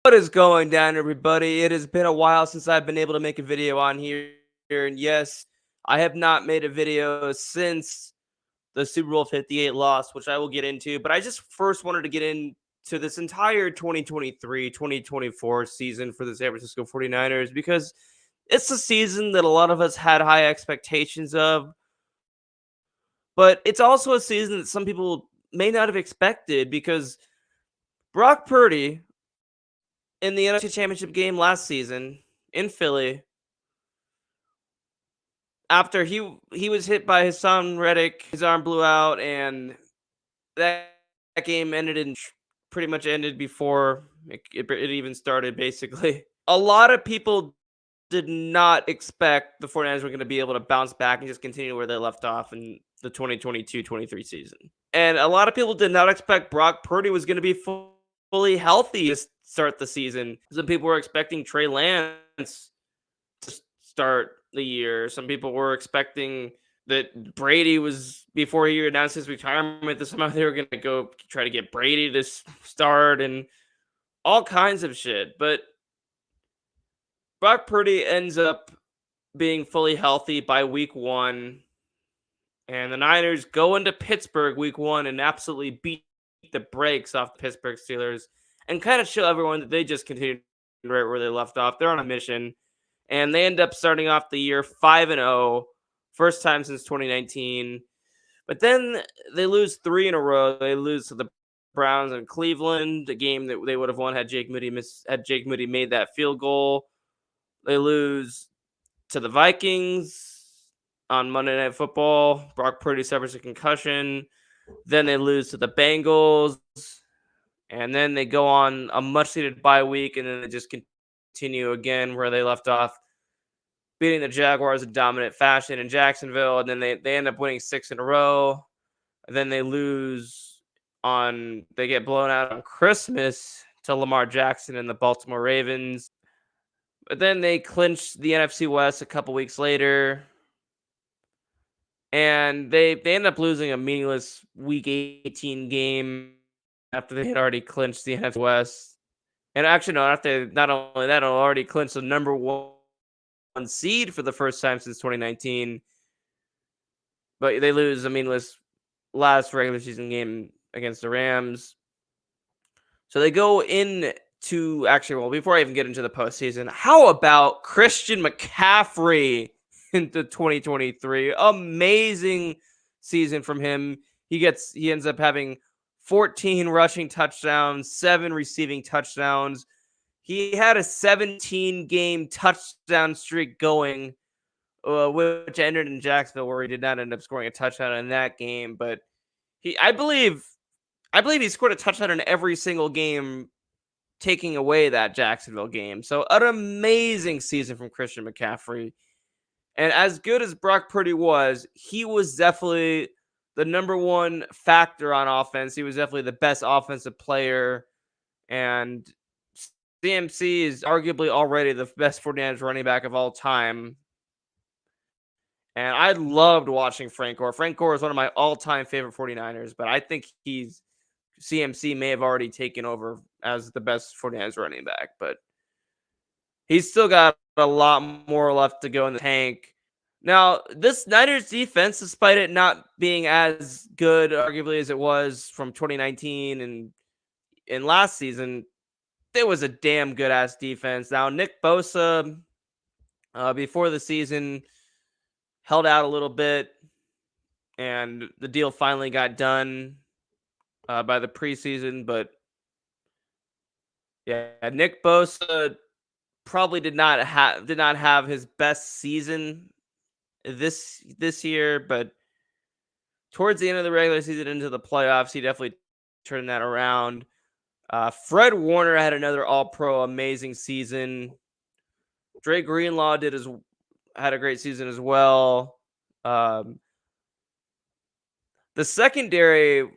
What is going down, everybody? It has been a while since I've been able to make a video on here. And yes, I have not made a video since the Super Bowl 58 loss, which I will get into. But I just first wanted to get into this entire 2023-2024 season for the San Francisco 49ers because it's a season that a lot of us had high expectations of. But it's also a season that some people may not have expected because Brock Purdy in the NFC Championship game last season in Philly, after he was hit by his son Reddick, his arm blew out, and that game pretty much ended before it even started. Basically, a lot of people did not expect the 49ers were going to be able to bounce back and just continue where they left off in the 2022-23 season. And a lot of people did not expect Brock Purdy was going to be fully healthy to start the season. Some people were expecting Trey Lance to start the year. Some people were expecting that Brady was, before he announced his retirement, that somehow they were going to go try to get Brady to start and all kinds of shit. But Brock Purdy ends up being fully healthy by week 1. And the Niners go into Pittsburgh week 1 and absolutely beat the brakes off the Pittsburgh Steelers and kind of show everyone that they just continued right where they left off. They're on a mission. And they end up starting off the year 5-0, first time since 2019. But then they lose 3 in a row. They lose to the Browns in Cleveland, a game that they would have won had Jake Moody made that field goal. They lose to the Vikings on Monday Night Football. Brock Purdy suffers a concussion. Then they lose to the Bengals. And then they go on a much-needed bye week, and then they just continue again where they left off, beating the Jaguars in dominant fashion in Jacksonville. And then they end up winning 6 in a row. And then they get blown out on Christmas to Lamar Jackson and the Baltimore Ravens. But then they clinched the NFC West a couple weeks later. And they end up losing a meaningless Week 18 game after they had already clinched the NFC West. And actually, no, not only that, already clinched the number 1 seed for the first time since 2019. But they lose a meaningless last regular season game against the Rams. So they go before I even get into the postseason, how about Christian McCaffrey into 2023? Amazing season from him. He ends up having 14 rushing touchdowns, 7 receiving touchdowns. He had a 17-game touchdown streak going, which ended in Jacksonville, where he did not end up scoring a touchdown in that game. But I believe he scored a touchdown in every single game, taking away that Jacksonville game. So an amazing season from Christian McCaffrey. And as good as Brock Purdy was, he was definitely the number 1 factor on offense. He was definitely the best offensive player. And CMC is arguably already the best 49ers running back of all time. And I loved watching Frank Gore. Frank Gore is one of my all-time favorite 49ers, but I think CMC may have already taken over as the best 49ers running back, but he's still got a lot more left to go in the tank. Now, this Niners defense, despite it not being as good, arguably, as it was from 2019 and in last season, it was a damn good-ass defense. Now, Nick Bosa, before the season, held out a little bit, and the deal finally got done by the preseason. But yeah, Nick Bosa probably did not have his best season this year, but towards the end of the regular season into the playoffs, he definitely turned that around. Fred Warner had another All-Pro amazing season. Dre Greenlaw had a great season as well. The secondary,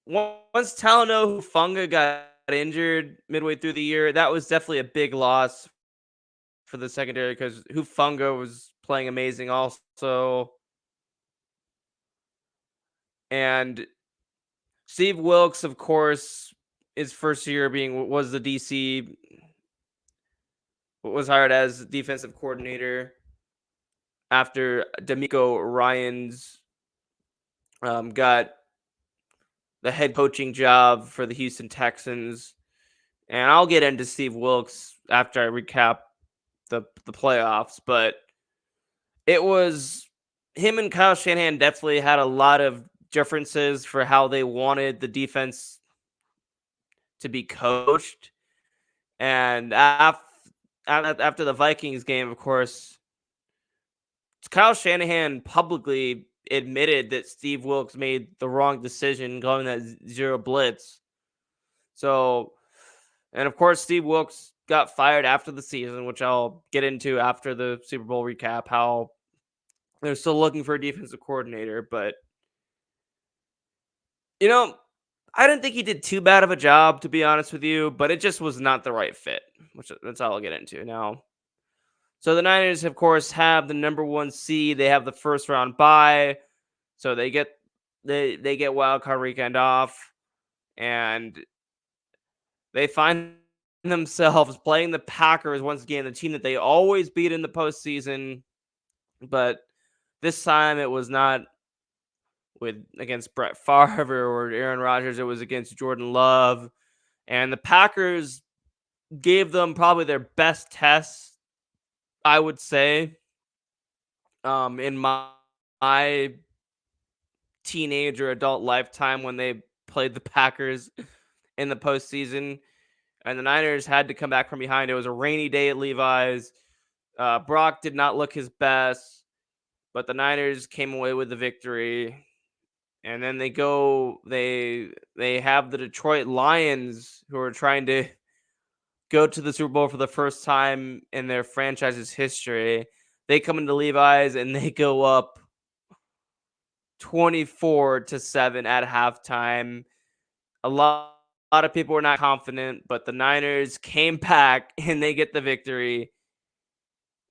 once Talanoa Hufanga got injured midway through the year, that was definitely a big loss for the secondary because Hufanga was playing amazing also. And Steve Wilks, of course, his first year was the DC. was hired as defensive coordinator after D'Amico Ryans got the head coaching job for the Houston Texans. And I'll get into Steve Wilks after I recap the playoffs, but it was him and Kyle Shanahan definitely had a lot of differences for how they wanted the defense to be coached. And after the Vikings game, of course, Kyle Shanahan publicly admitted that Steve Wilks made the wrong decision going that zero blitz. So, and of course, Steve Wilks got fired after the season, which I'll get into after the Super Bowl recap, how they're still looking for a defensive coordinator. But, you know, I didn't think he did too bad of a job, to be honest with you, but it just was not the right fit, which that's all I'll get into now. So the Niners, of course, have the number one seed. They have the first round bye, so they get wild card weekend off, and they find themselves playing the Packers once again, the team that they always beat in the postseason. But this time it was not with against Brett Favre or Aaron Rodgers. It was against Jordan Love, and the Packers gave them probably their best test, I would say, in my teenage or adult lifetime when they played the Packers in the postseason. And the Niners had to come back from behind. It was a rainy day at Levi's. Brock did not look his best, but the Niners came away with the victory. And then they have the Detroit Lions, who are trying to go to the Super Bowl for the first time in their franchise's history. They come into Levi's and they go up 24-7 at halftime. A lot of people were not confident, but the Niners came back and they get the victory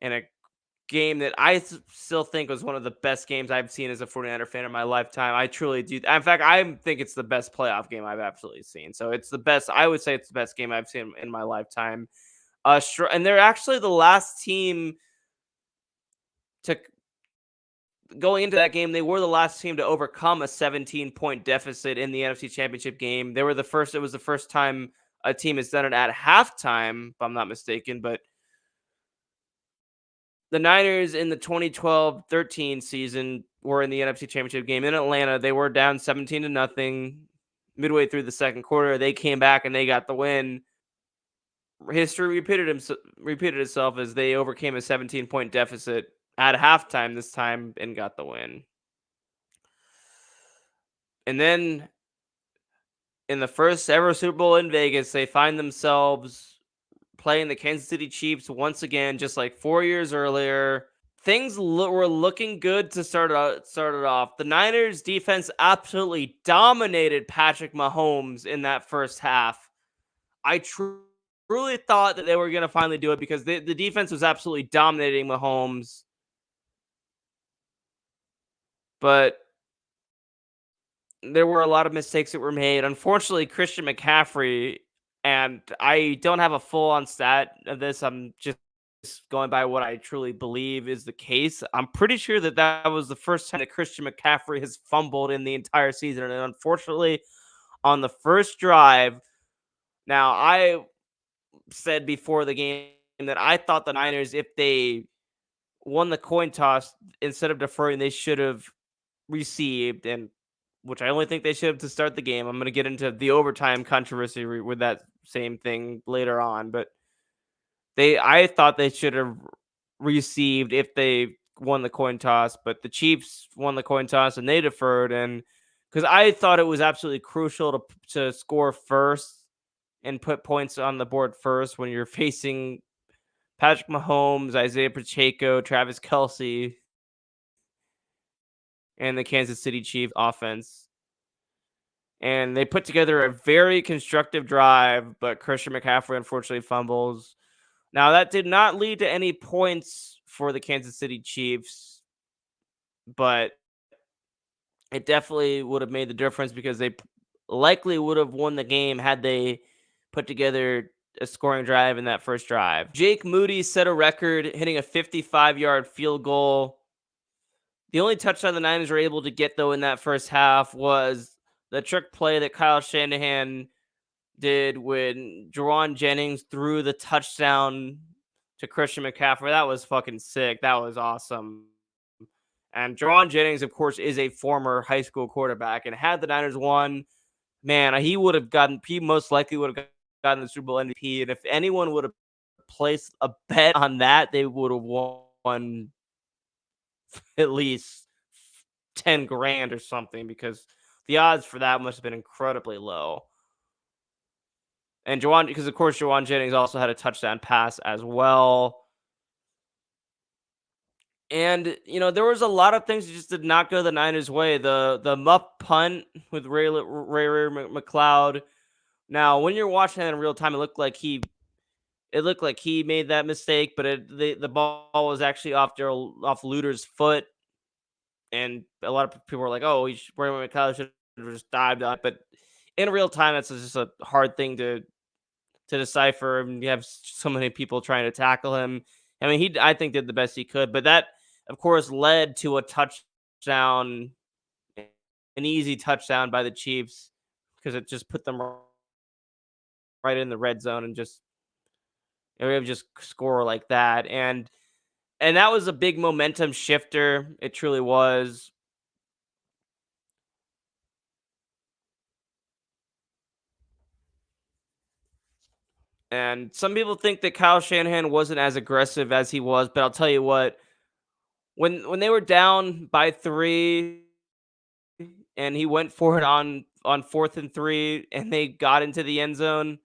in a game that I still think was one of the best games I've seen as a 49er fan in my lifetime. I truly do. In fact, I think it's the best playoff game I've absolutely seen. So it's the best. I would say it's the best game I've seen in my lifetime. And they're actually the last team to going into that game. They were the last team to overcome a 17-point deficit in the NFC Championship game. They were the first. It was the first time a team has done it at halftime, if I'm not mistaken. But the Niners in the 2012-13 season were in the NFC Championship game in Atlanta. They were down 17 to nothing midway through the second quarter. They came back and they got the win. History repeated itself as they overcame a 17-point deficit at halftime this time and got the win. And then in the first ever Super Bowl in Vegas, they find themselves playing the Kansas City Chiefs once again, just like 4 years earlier. Things were looking good to start it off. The Niners defense absolutely dominated Patrick Mahomes in that first half. I truly thought that they were going to finally do it because the defense was absolutely dominating Mahomes. But there were a lot of mistakes that were made. Unfortunately, Christian McCaffrey, and I don't have a full on stat of this. I'm just going by what I truly believe is the case. I'm pretty sure that that was the first time that Christian McCaffrey has fumbled in the entire season. And unfortunately, on the first drive, now I said before the game that I thought the Niners, if they won the coin toss, instead of deferring, they should have received, and which I only think they should have to start the game. I'm going to get into the overtime controversy with that same thing later on, but I thought they should have received if they won the coin toss, but the Chiefs won the coin toss and they deferred, and because I thought it was absolutely crucial to score first and put points on the board first when you're facing Patrick Mahomes, Isaiah Pacheco, Travis Kelce, and the Kansas City Chiefs offense. And they put together a very constructive drive, but Christian McCaffrey unfortunately fumbles. Now, that did not lead to any points for the Kansas City Chiefs, but it definitely would have made the difference because they likely would have won the game had they put together a scoring drive in that first drive. Jake Moody set a record hitting a 55-yard field goal. The only touchdown the Niners were able to get, though, in that first half was the trick play that Kyle Shanahan did when Jawan Jennings threw the touchdown to Christian McCaffrey. That was fucking sick. That was awesome. And Jawan Jennings, of course, is a former high school quarterback. And had the Niners won, man, he most likely would have gotten the Super Bowl MVP. And if anyone would have placed a bet on that, they would have won at least 10 grand or something, because the odds for that must have been incredibly low. And because of course Jawan Jennings also had a touchdown pass as well. And there was a lot of things that just did not go the Niners' way. The muff punt with Ray McLeod. Now, when you're watching that in real time, it looked like he made that mistake, but the ball was actually off Luter's foot, and a lot of people were like, "Oh, Ray McLeod should have just dived on it." But in real time, that's just a hard thing to decipher. And you have so many people trying to tackle him. I mean, I think did the best he could, but that, of course, led to a touchdown, an easy touchdown by the Chiefs, because it just put them right in the red zone and just score like that. And that was a big momentum shifter. It truly was. And some people think that Kyle Shanahan wasn't as aggressive as he was, but I'll tell you what, when they were down by 3 and he went for it on 4th and 3 and they got into the end zone,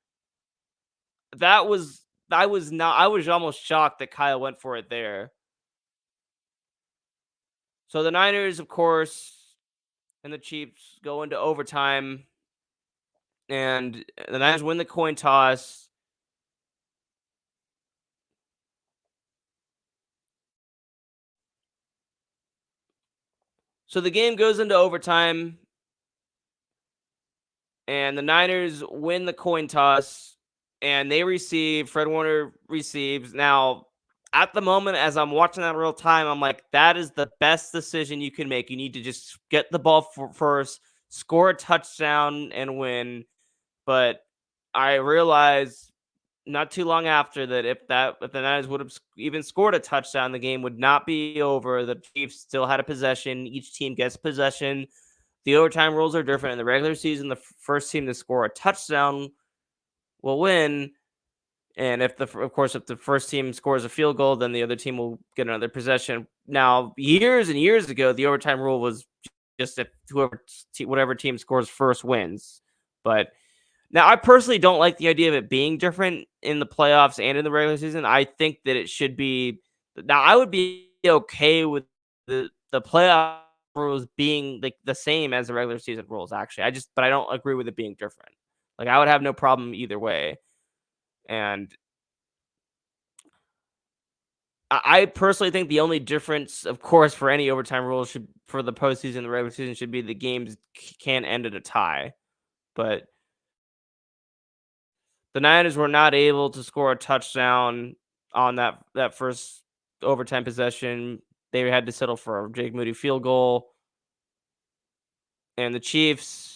that was I was almost shocked that Kyle went for it there. So the Niners, of course, and the Chiefs go into overtime, and the Niners win the coin toss. So the game goes into overtime, and the Niners win the coin toss, and Fred Warner receives. Now, at the moment, as I'm watching that in real time, I'm like, that is the best decision you can make. You need to just get the ball first, score a touchdown, and win. But I realized not too long after that if the Niners would have even scored a touchdown, the game would not be over. The Chiefs still had a possession. Each team gets possession. The overtime rules are different. In the regular season, the first team to score a touchdown will win. And if the first team scores a field goal, then the other team will get another possession. Now, years and years ago, the overtime rule was just if whatever team scores first wins. But now, I personally don't like the idea of it being different in the playoffs and in the regular season. I think that it should be. Now, I would be okay with the playoff rules being like the same as the regular season rules. Actually, but I don't agree with it being different. Like, I would have no problem either way. And I personally think the only difference, of course, for any overtime rules for the postseason, the regular season, should be the games can't end in a tie. But the Niners were not able to score a touchdown on that first overtime possession. They had to settle for a Jake Moody field goal. And the Chiefs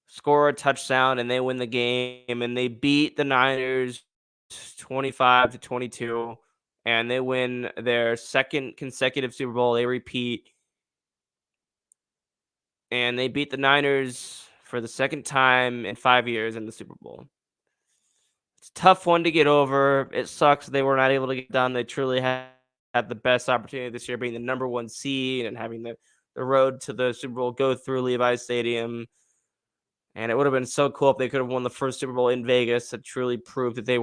score a touchdown and they win the game, and they beat the Niners 25-22, and they win their second consecutive Super Bowl. They repeat, and they beat the Niners for the second time in 5 years in the Super Bowl. It's a tough one to get over. It sucks they were not able to get done. They truly had the best opportunity this year, being the number 1 seed and having the road to the Super Bowl go through Levi's Stadium. And it would have been so cool if they could have won the first Super Bowl in Vegas to truly prove that they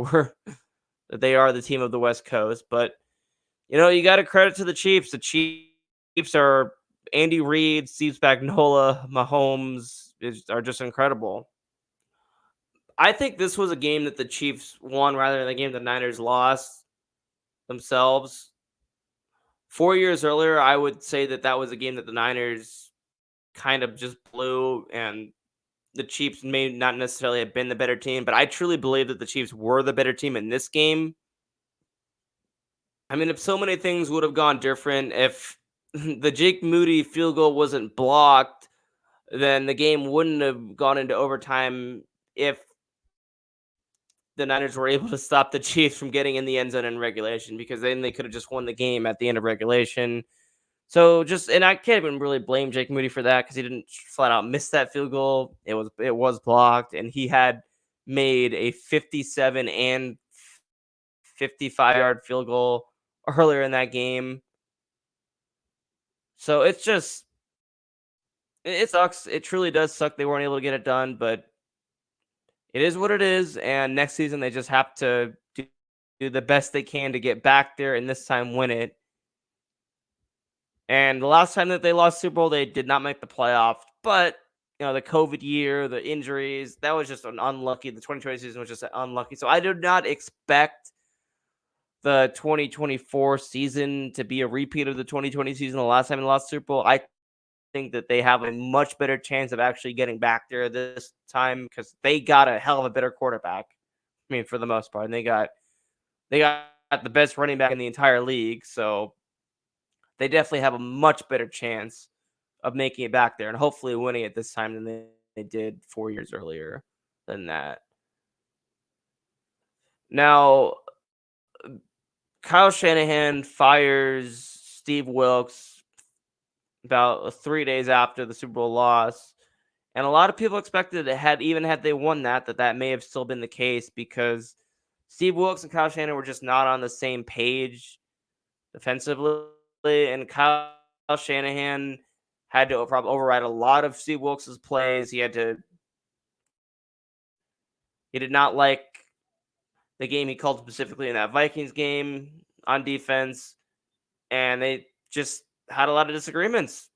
are the team of the West Coast. But you got to credit to the Chiefs. The Chiefs are Andy Reid, Steve Spagnuolo, Mahomes are just incredible. I think this was a game that the Chiefs won rather than a game the Niners lost themselves. 4 years earlier, I would say that was a game that the Niners kind of just blew, and the Chiefs may not necessarily have been the better team, but I truly believe that the Chiefs were the better team in this game. I mean, if so many things would have gone different, if the Jake Moody field goal wasn't blocked, then the game wouldn't have gone into overtime if the Niners were able to stop the Chiefs from getting in the end zone in regulation, because then they could have just won the game at the end of regulation. So and I can't even really blame Jake Moody for that because he didn't flat out miss that field goal. It was blocked, and he had made a 57 and 55-yard field goal earlier in that game. So it sucks. It truly does suck they weren't able to get it done, but it is what it is. And next season they just have to do the best they can to get back there and this time win it. And the last time that they lost Super Bowl, they did not make the playoffs. But the COVID year, the injuries, that was just an unlucky. The 2020 season was just unlucky. So I do not expect the 2024 season to be a repeat of the 2020 season, the last time they lost Super Bowl. I think that they have a much better chance of actually getting back there this time because they got a hell of a better quarterback. I mean, for the most part, and they got the best running back in the entire league. So they definitely have a much better chance of making it back there and hopefully winning it this time than they did 4 years earlier than that. Now, Kyle Shanahan fires Steve Wilks about 3 days after the Super Bowl loss. And a lot of people expected it had they won that may have still been the case because Steve Wilks and Kyle Shanahan were just not on the same page defensively. And Kyle Shanahan had to probably override a lot of Steve Wilks' plays. He did not like the game he called specifically in that Vikings game on defense. And they just had a lot of disagreements.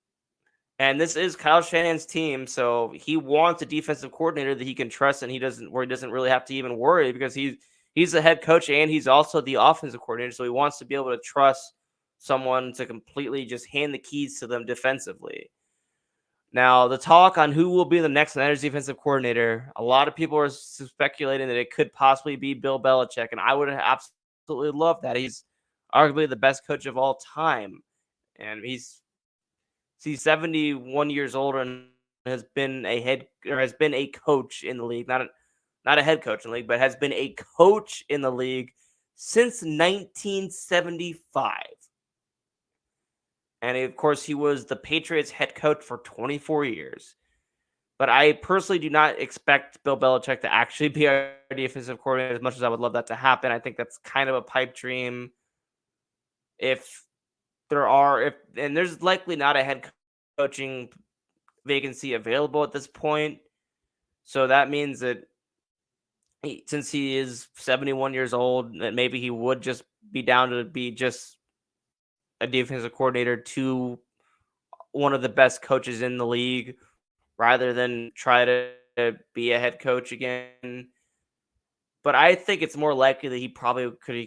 And this is Kyle Shanahan's team, so he wants a defensive coordinator that he can trust, and he doesn't really have to even worry because he's the head coach and he's also the offensive coordinator. So he wants to be able to trust someone to completely just hand the keys to them defensively. Now, the talk on who will be the next Niners defensive coordinator, a lot of people are speculating that it could possibly be Bill Belichick, and I would absolutely love that. He's arguably the best coach of all time, and he's 71 years old and has been a coach in the league, not a head coach in the league, but has been a coach in the league since 1975. And of course, he was the Patriots head coach for 24 years. But I personally do not expect Bill Belichick to actually be our defensive coordinator as much as I would love that to happen. I think that's kind of a pipe dream. And there's likely not a head coaching vacancy available at this point. So that means that since he is 71 years old, that maybe he would just be down to be just a defensive coordinator to one of the best coaches in the league rather than try to be a head coach again. But I think it's more likely that he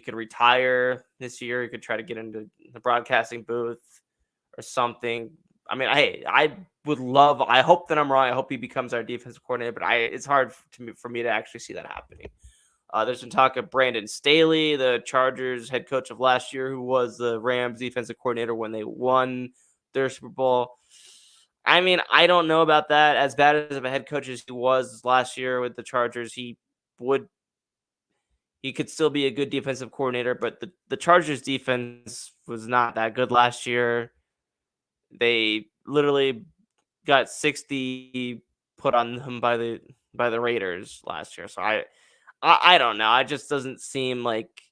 could retire this year. He could try to get into the broadcasting booth or something. I mean, I hope that I'm wrong. I hope he becomes our defensive coordinator, but it's hard for me to actually see that happening. There's been talk of Brandon Staley, the Chargers head coach of last year, who was the Rams defensive coordinator when they won their Super Bowl. I mean, I don't know about that. As bad as of a head coach as he was last year with the Chargers, he could still be a good defensive coordinator, but the Chargers defense was not that good last year. They literally got 60 put on them by the Raiders last year. So I don't know. It just doesn't seem like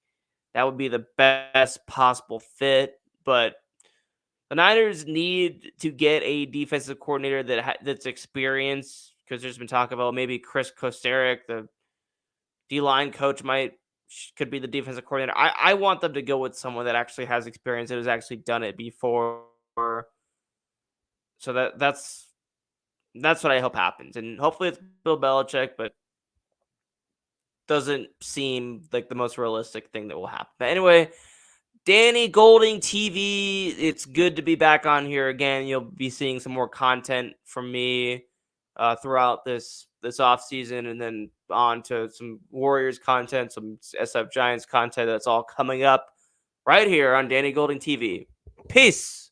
that would be the best possible fit. But the Niners need to get a defensive coordinator that's experienced, because there's been talk about maybe Chris Kosterick, the D-line coach, could be the defensive coordinator. I want them to go with someone that actually has experience, that has actually done it before. So that's what I hope happens. And hopefully it's Bill Belichick, but doesn't seem like the most realistic thing that will happen. But anyway, Danny Golding TV, it's good to be back on here again. You'll be seeing some more content from me throughout this off season, and then on to some Warriors content, some SF Giants content. That's all coming up right here on Danny Golding TV. Peace.